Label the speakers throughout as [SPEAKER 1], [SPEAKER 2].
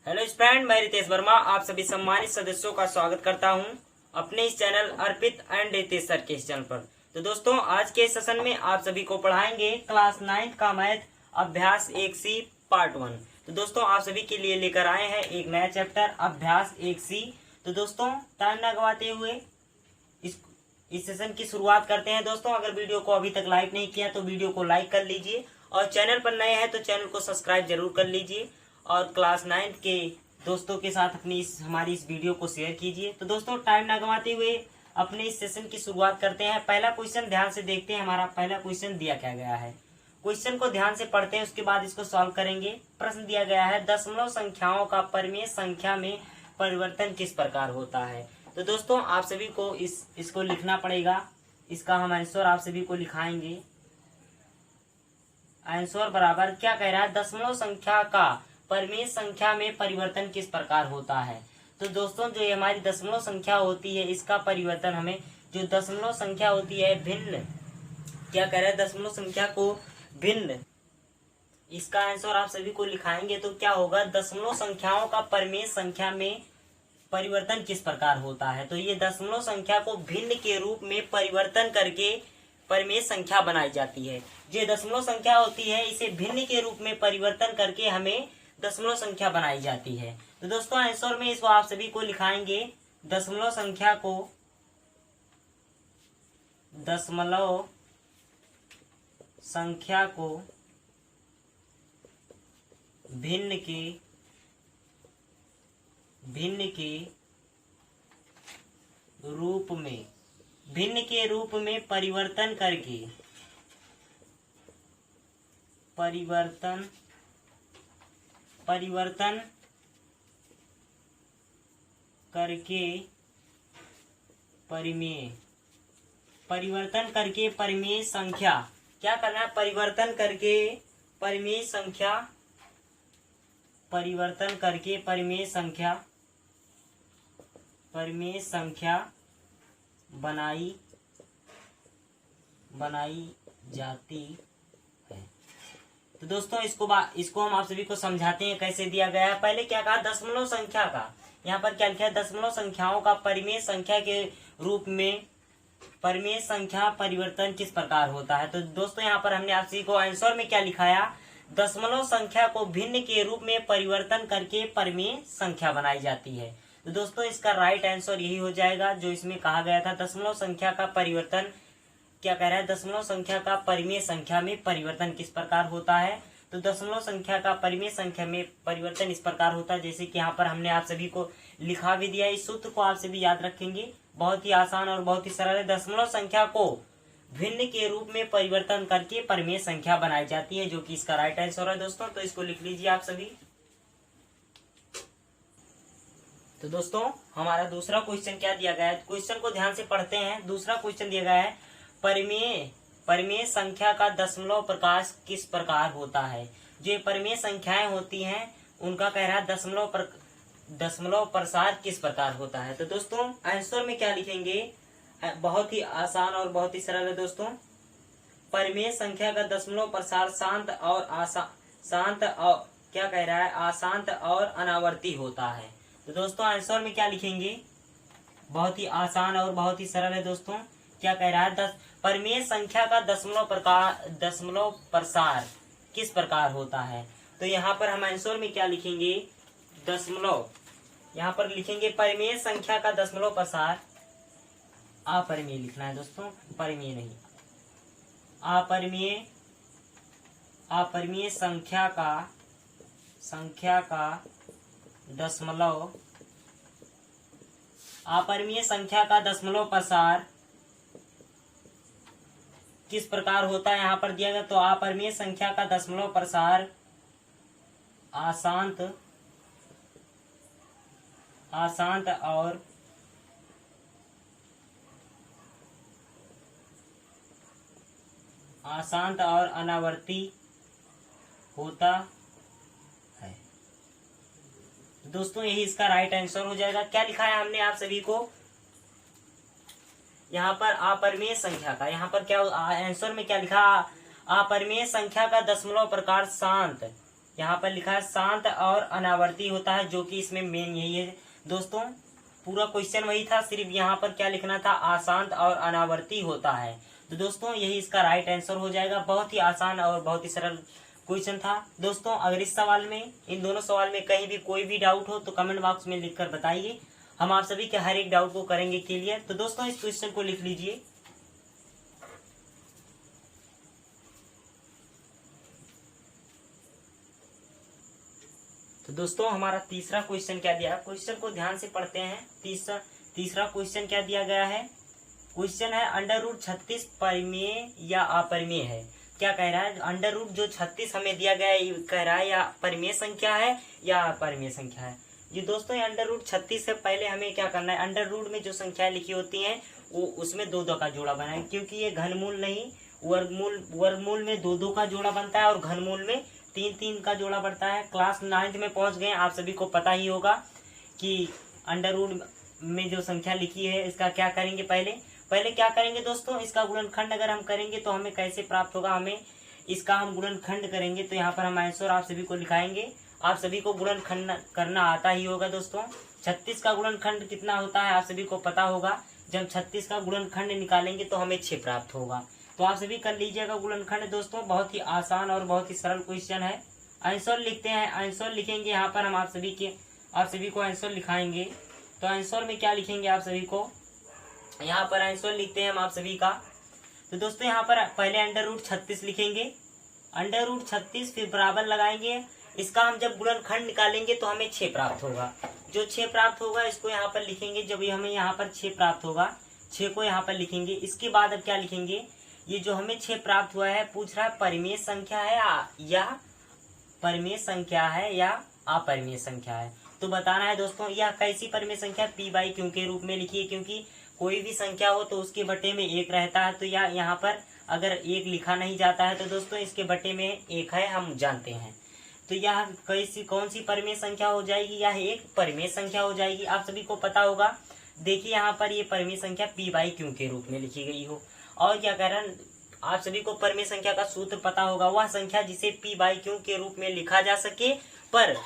[SPEAKER 1] Hello friend, मैं रितेश वर्मा आप सभी सम्मानित सदस्यों का स्वागत करता हूं अपने इस channel Arpit and Ritesh sir के इस चैनल पर। तो दोस्तों, आज के सेशन में आप सभी को पढ़ाएंगे क्लास 9 का मैथ अभ्यास 1C पार्ट 1। तो दोस्तों, आप सभी के लिए लेकर आए हैं एक नया चैप्टर अभ्यास 1C। तो दोस्तों, टाइम न गवाते हुए इस सेशन की शुरुआत करते हैं। दोस्तों, अगर वीडियो को अभी तक लाइक नहीं किया तो वीडियो को लाइक कर लीजिए और चैनल पर नए हैं तो चैनल को सब्सक्राइब जरूर कर लीजिए और क्लास 9 के दोस्तों के साथ अपनी हमारी इस वीडियो को शेयर कीजिए। तो दोस्तों, टाइम ना गंवाते हुए अपने इस सेशन की शुरुआत करते हैं। पहला क्वेश्चन ध्यान से देखते हैं। हमारा पहला क्वेश्चन दिया क्या गया है, क्वेश्चन को ध्यान से पढ़ते हैं, उसके बाद इसको सॉल्व करेंगे। प्रश्न दिया गया है, दशमलव संख्याओं का परिमेय संख्या में परिवर्तन किस प्रकार होता है। तो दोस्तों, आप सभी को इसको लिखना पड़ेगा। इसका हम आंसर आप सभी को लिखाएंगे। आंसर बराबर क्या कह रहा है, दशमलव संख्या का परिमेय संख्या में परिवर्तन किस प्रकार होता है। तो दोस्तों, जो ये हमारी दशमलव संख्या होती है इसका परिवर्तन हमें, जो दशमलव संख्या होती है भिन्न, क्या कह रहा है, दशमलव संख्या को भिन्न, इसका आंसर आप सभी को लिखाएंगे। तो क्या होगा, दशमलव संख्याओं का परिमेय संख्या में परिवर्तन किस प्रकार होता है। तो ये दशमलव संख्या को भिन्न के रूप में परिवर्तन करके परिमेय संख्या बनाई जाती है। जो दशमलव संख्या होती है इसे भिन्न के रूप में परिवर्तन करके हमें दशमलव संख्या बनाई जाती है। तो दोस्तों, आंसर में इसको आप सभी को लिखाएंगे, दशमलव संख्या को भिन्न के रूप में परिवर्तन करके परिमेय संख्या, क्या करना है, परिवर्तन करके परिमेय संख्या बनाई जाती है। तो दोस्तों, इसको हम आप सभी को समझाते हैं कैसे दिया गया है। पहले क्या कहा, दशमलव संख्या का, यहाँ पर क्या लिखा है, दशमलव संख्याओं का परिमेय संख्या के रूप में परिमेय संख्या परिवर्तन किस प्रकार होता है। तो दोस्तों, यहाँ पर हमने आप सभी को आंसर में क्या लिखाया, दशमलव संख्या को भिन्न के रूप में परिवर्तन करके परिमेय संख्या बनाई जाती है। तो दोस्तों, इसका राइट आंसर यही हो जाएगा जो इसमें कहा गया था। दशमलव संख्या का परिवर्तन, क्या कह रहा है, दशमलव संख्या का परिमेय संख्या में परिवर्तन किस प्रकार होता है। तो दशमलव संख्या का परिमेय संख्या में परिवर्तन इस प्रकार होता है, जैसे कि यहाँ पर हमने आप सभी को लिखा भी दिया। इस सूत्र को आप सभी याद रखेंगे, बहुत ही आसान और बहुत ही सरल है। दशमलव संख्या को भिन्न के रूप में परिवर्तन करके परिमेय संख्या बनाई जाती है, जो कि इसका राइट आंसर है दोस्तों। तो इसको लिख लीजिए आप सभी। तो दोस्तों, हमारा दूसरा क्वेश्चन क्या दिया गया है, क्वेश्चन को ध्यान से पढ़ते हैं। दूसरा क्वेश्चन दिया गया है, परिमेय संख्या का दशमलव प्रकाश किस प्रकार होता है। जो परिमेय संख्याएं होती हैं उनका कह रहा है दशमलव प्रसार किस प्रकार होता है। तो दोस्तों, आंसर में क्या लिखेंगे, बहुत ही आसान और बहुत ही सरल है दोस्तों। परिमेय संख्या का दशमलव प्रसार शांत और क्या कह रहा है, अशांत और अनावर्ती होता है। तो दोस्तों, आंसर में क्या लिखेंगे, बहुत ही आसान और बहुत ही सरल है दोस्तों। क्या कह रहा है, परिमेय संख्या का दशमलव प्रसार किस प्रकार होता है। तो यहाँ पर हम आंसर में क्या लिखेंगे, दशमलव, यहाँ पर लिखेंगे परिमेय संख्या का दशमलव प्रसार, अपरिमेय लिखना है दोस्तों, परिमेय नहीं, अपरिमेय संख्या का दशमलव प्रसार किस प्रकार होता है, यहाँ पर दिया गया। तो अपरिमेय संख्या का दशमलव प्रसार अशांत और अनावर्ती होता है। दोस्तों, यही इसका राइट आंसर हो जाएगा। क्या लिखा है हमने आप सभी को, यहाँ पर अपरिमेय संख्या का, यहाँ पर क्या आंसर में क्या लिखा, अपरिमेय संख्या का दशमलव प्रकार शांत यहाँ पर लिखा है शांत और अनावर्ती होता है, जो कि इसमें मेन यही है दोस्तों। पूरा क्वेश्चन वही था, सिर्फ यहाँ पर क्या लिखना था, अशांत और अनावर्ती होता है। तो दोस्तों यही इसका राइट आंसर हो जाएगा। बहुत ही आसान और बहुत ही सरल क्वेश्चन था दोस्तों। अगर इस सवाल में, इन दोनों सवाल में कहीं भी कोई भी डाउट हो तो कमेंट बॉक्स में लिखकर बताइए, हम आप सभी के हर एक डाउट को करेंगे क्लियर। तो दोस्तों इस क्वेश्चन को लिख लीजिए। तो दोस्तों हमारा तीसरा क्वेश्चन क्या दिया है, क्वेश्चन को ध्यान से पढ़ते हैं। तीसरा क्वेश्चन क्या दिया गया है, क्वेश्चन है √36 परिमेय या अपरिमेय है। क्या कह रहा है, √ जो 36 हमें दिया गया है, कह रहा है या परिमेय संख्या है या अपरिमेय संख्या है। ये दोस्तों ये √36 है। पहले हमें क्या करना है, √ में जो संख्याएं लिखी होती हैं वो उसमें 2 का जोड़ा बनाए, क्योंकि ये घनमूल नहीं वर्गमूल में 2 का जोड़ा बनता है और घनमूल में 3 का जोड़ा बढ़ता है। क्लास 9th में पहुंच गए, आप सभी को पता ही होगा कि √ में जो संख्या लिखी है इसका क्या करेंगे, पहले क्या करेंगे दोस्तों, इसका गुणनखंड अगर हम करेंगे तो हमें कैसे प्राप्त होगा, हमें इसका हम गुणनखंड करेंगे तो यहाँ पर हम आंसर आप सभी को लिखाएंगे। आप सभी को गुणनखंड करना आता ही होगा दोस्तों। 36 का गुणनखंड कितना होता है आप सभी को पता होगा। जब 36 का गुणनखंड निकालेंगे तो हमें 6 प्राप्त होगा। तो आप सभी कर लीजिएगा गुणनखंड दोस्तों। बहुत ही आसान और बहुत ही सरल क्वेश्चन है। आंसर लिखते हैं, आंसर लिखेंगे यहाँ पर हम आप सभी को आंसर लिखाएंगे। तो आंसर में क्या लिखेंगे आप सभी को, यहाँ पर आंसर लिखते हैं हम आप सभी का। तो दोस्तों यहाँ पर पहले √36 लिखेंगे, √36 फिर बराबर लगाएंगे। इसका हम जब गुणनखंड निकालेंगे तो हमें 6 प्राप्त होगा। जो 6 प्राप्त होगा इसको यहाँ पर लिखेंगे। जब हमें यहाँ पर 6 प्राप्त होगा, 6 को यहाँ पर लिखेंगे। इसके बाद अब क्या लिखेंगे, ये जो हमें 6 प्राप्त हुआ है, पूछ रहा है परिमेय संख्या है या अपरिमेय संख्या है। तो बताना है दोस्तों यह कैसी परिमेय संख्या, p/q के रूप में लिखिए, क्योंकि कोई भी संख्या हो तो उसके बटे में 1 रहता है। तो यहाँ पर अगर 1 लिखा नहीं जाता है तो दोस्तों इसके बटे में 1 है, हम जानते हैं। तो यह कौन सी परिमेय संख्या हो जाएगी, यह एक परिमेय संख्या हो जाएगी। आप सभी को पता होगा, देखिए यहाँ पर ये परिमेय संख्या p/q के रूप में लिखी गई हो। और क्या कह रहा है, आप सभी को परिमेय संख्या का सूत्र पता होगा, वह संख्या जिसे p/q के रूप में लिखा जा सके, पर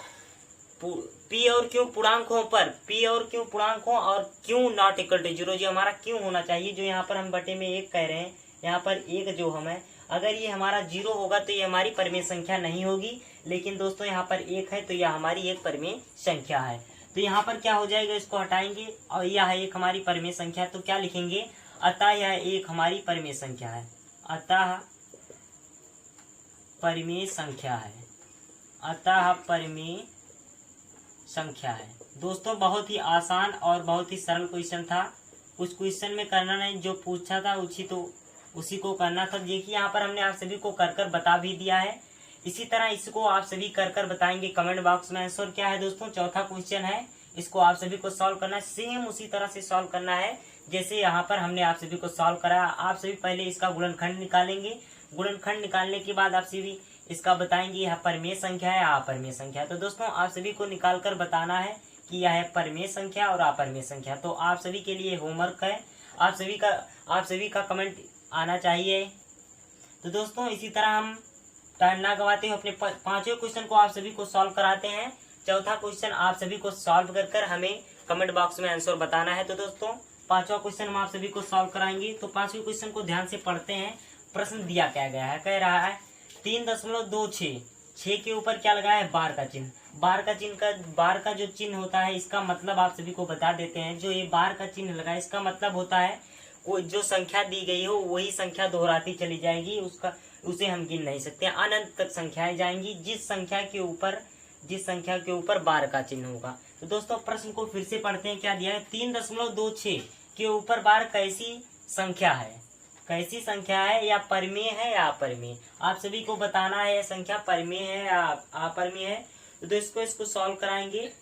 [SPEAKER 1] p और q पूर्णांक हो, और q ≠ 0, जो हमारा q होना चाहिए, जो यहाँ पर हम बटे में 1 कह रहे हैं, यहाँ पर 1 जो हमें, अगर ये हमारा 0 होगा तो ये हमारी परिमेय संख्या नहीं होगी। लेकिन दोस्तों यहाँ पर 1 है तो यह हमारी एक परिमेय संख्या है। तो यहाँ पर क्या हो जाएगा, इसको हटाएंगे और यह एक हमारी परिमेय संख्या है। तो क्या लिखेंगे, अतः यह एक हमारी परिमेय संख्या है, अतः परिमेय संख्या है। दोस्तों बहुत ही आसान और बहुत ही सरल क्वेश्चन था। कुछ क्वेश्चन में करना नहीं, जो पूछा था उसी को करना था। देखिए यहाँ पर हमने आप सभी को कर बता भी दिया है। इसी तरह इसको आप सभी कर बताएंगे कमेंट बॉक्स में। आंसर क्या है दोस्तों, चौथा क्वेश्चन है, इसको आप सभी को सॉल्व करना है। सेम उसी तरह से सॉल्व करना है जैसे यहाँ पर हमने आप सभी को सॉल्व करा। आप सभी पहले इसका गुणनखंड निकालेंगे। गुणनखंड निकालने के बाद आप सभी इसका बताएंगे यह परिमेय संख्या है या अपरिमेय संख्या है। तो दोस्तों आप सभी को निकाल कर बताना है कि यह है परिमेय संख्या और अपरिमेय संख्या। तो आप सभी के लिए होमवर्क है, आप सभी का कमेंट आना चाहिए। तो दोस्तों इसी तरह हम टाइम ना गवाते हुए अपने 5वें क्वेश्चन को आप सभी को सॉल्व कराते हैं। चौथा क्वेश्चन आप सभी को सॉल्व कर हमें कमेंट बॉक्स में आंसर बताना है। तो दोस्तों 5वां क्वेश्चन हम आप सभी को सॉल्व कराएंगे। तो 5वें क्वेश्चन को ध्यान से पढ़ते हैं। प्रश्न दिया क्या गया है, कह रहा है 3.26, 6 के ऊपर क्या लगा है, बार का चिन्ह। बार का जो चिन्ह होता है, इसका मतलब आप सभी को बता देते हैं। जो ये बार का चिन्ह लगा है, इसका मतलब होता है कोई जो संख्या दी गई हो वही संख्या दोहराती चली जाएगी, उसे हम गिन नहीं सकते। अनंत तक संख्याएं जाएंगी जिस संख्या के ऊपर बार का चिन्ह होगा। तो दोस्तों प्रश्न को फिर से पढ़ते हैं। क्या दिया है, 3.26 के ऊपर बार कैसी संख्या है, या परिमेय है या अपरिमेय। आप सभी को बताना है यह संख्या परिमेय है या अपरिमेय है। तो इसको सॉल्व कराएंगे।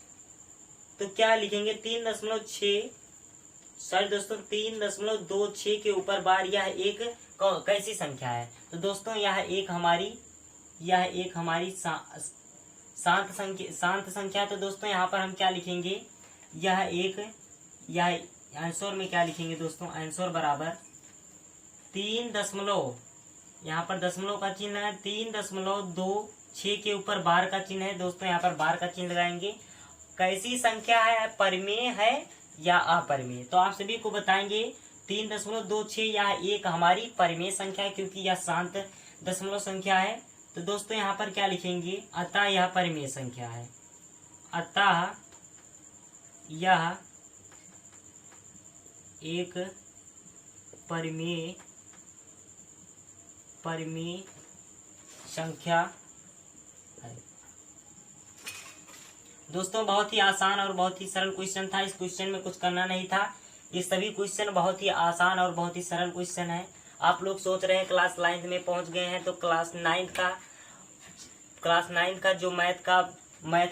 [SPEAKER 1] तो क्या लिखेंगे, 3.26 के ऊपर बार यह एक कैसी संख्या है। तो दोस्तों यह एक हमारी शांत संख्या। तो दोस्तों यहाँ पर हम क्या लिखेंगे, यह आंसर में क्या लिखेंगे दोस्तों, आंसर बराबर 3 दशमलव, यहाँ पर दशमलव का चिन्ह है, 3.26 6 के ऊपर बार का चिन्ह है दोस्तों, यहाँ पर बार का चिन्ह लगाएंगे। कैसी संख्या है, परिमेय है या अपरिमेय? तो आप सभी को बताएंगे 3.26 यह एक हमारी परिमेय संख्या है, क्योंकि यह शांत दशमलव संख्या है। तो दोस्तों यहाँ पर क्या लिखेंगे, अतः यह परिमेय संख्या है, अतः यह एक परिमेय संख्या है। दोस्तों बहुत ही आसान और बहुत ही सरल क्वेश्चन था। इस क्वेश्चन में कुछ करना नहीं था। ये सभी क्वेश्चन बहुत ही आसान और बहुत ही सरल क्वेश्चन है। आप लोग सोच रहे हैं क्लास 9 में पहुंच गए हैं, तो क्लास 9 का जो मैथ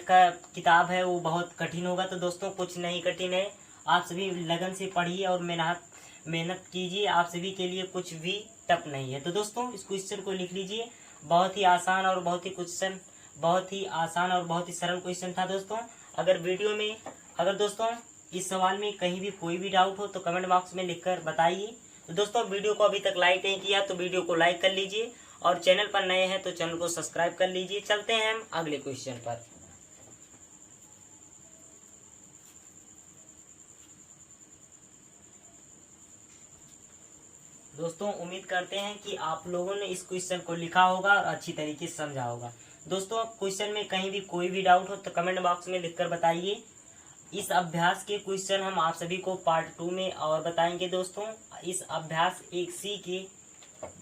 [SPEAKER 1] का किताब है वो बहुत कठिन होगा। तो दोस्तों कुछ नहीं कठिन है, आप सभी लगन से पढ़िए और मेहनत कीजिए। आप सभी के लिए कुछ भी टफ नहीं है। तो दोस्तों इस क्वेश्चन को लिख लीजिए। बहुत ही आसान और बहुत ही सरल क्वेश्चन था दोस्तों। अगर दोस्तों इस सवाल में कहीं भी कोई भी डाउट हो तो कमेंट बॉक्स में लिखकर बताइए। तो दोस्तों वीडियो को अभी तक लाइक नहीं किया तो वीडियो को लाइक कर लीजिए, और चैनल पर नए हैं तो चैनल को सब्सक्राइब कर लीजिए। चलते हैं हम अगले क्वेश्चन पर। दोस्तों उम्मीद करते हैं कि आप लोगों ने इस क्वेश्चन को लिखा होगा और अच्छी तरीके से समझा होगा। दोस्तों क्वेश्चन में कहीं भी कोई भी डाउट हो तो कमेंट बॉक्स में लिखकर बताइए। इस अभ्यास के क्वेश्चन हम आप सभी को पार्ट 2 में और बताएंगे दोस्तों। इस अभ्यास 1C के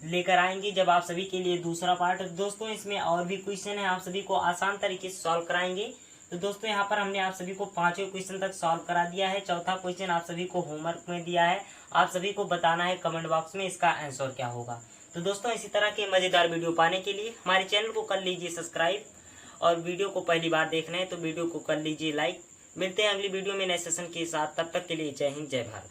[SPEAKER 1] लेकर आएंगे जब आप सभी के लिए दूसरा पार्ट। दोस्तों इसमें और भी क्वेश्चन है, आप सभी को आसान तरीके से सॉल्व कराएंगे। तो दोस्तों यहाँ पर हमने आप सभी को 5वें क्वेश्चन तक सॉल्व करा दिया है। चौथा क्वेश्चन आप सभी को होमवर्क में दिया है, आप सभी को बताना है कमेंट बॉक्स में इसका आंसर क्या होगा। तो दोस्तों इसी तरह के मजेदार वीडियो पाने के लिए हमारे चैनल को कर लीजिए सब्सक्राइब, और वीडियो को पहली बार देख रहे हैं तो वीडियो को कर लीजिए लाइक। मिलते हैं अगली वीडियो में नए सेशन के साथ, तब तक के लिए जय हिंद जय भारत।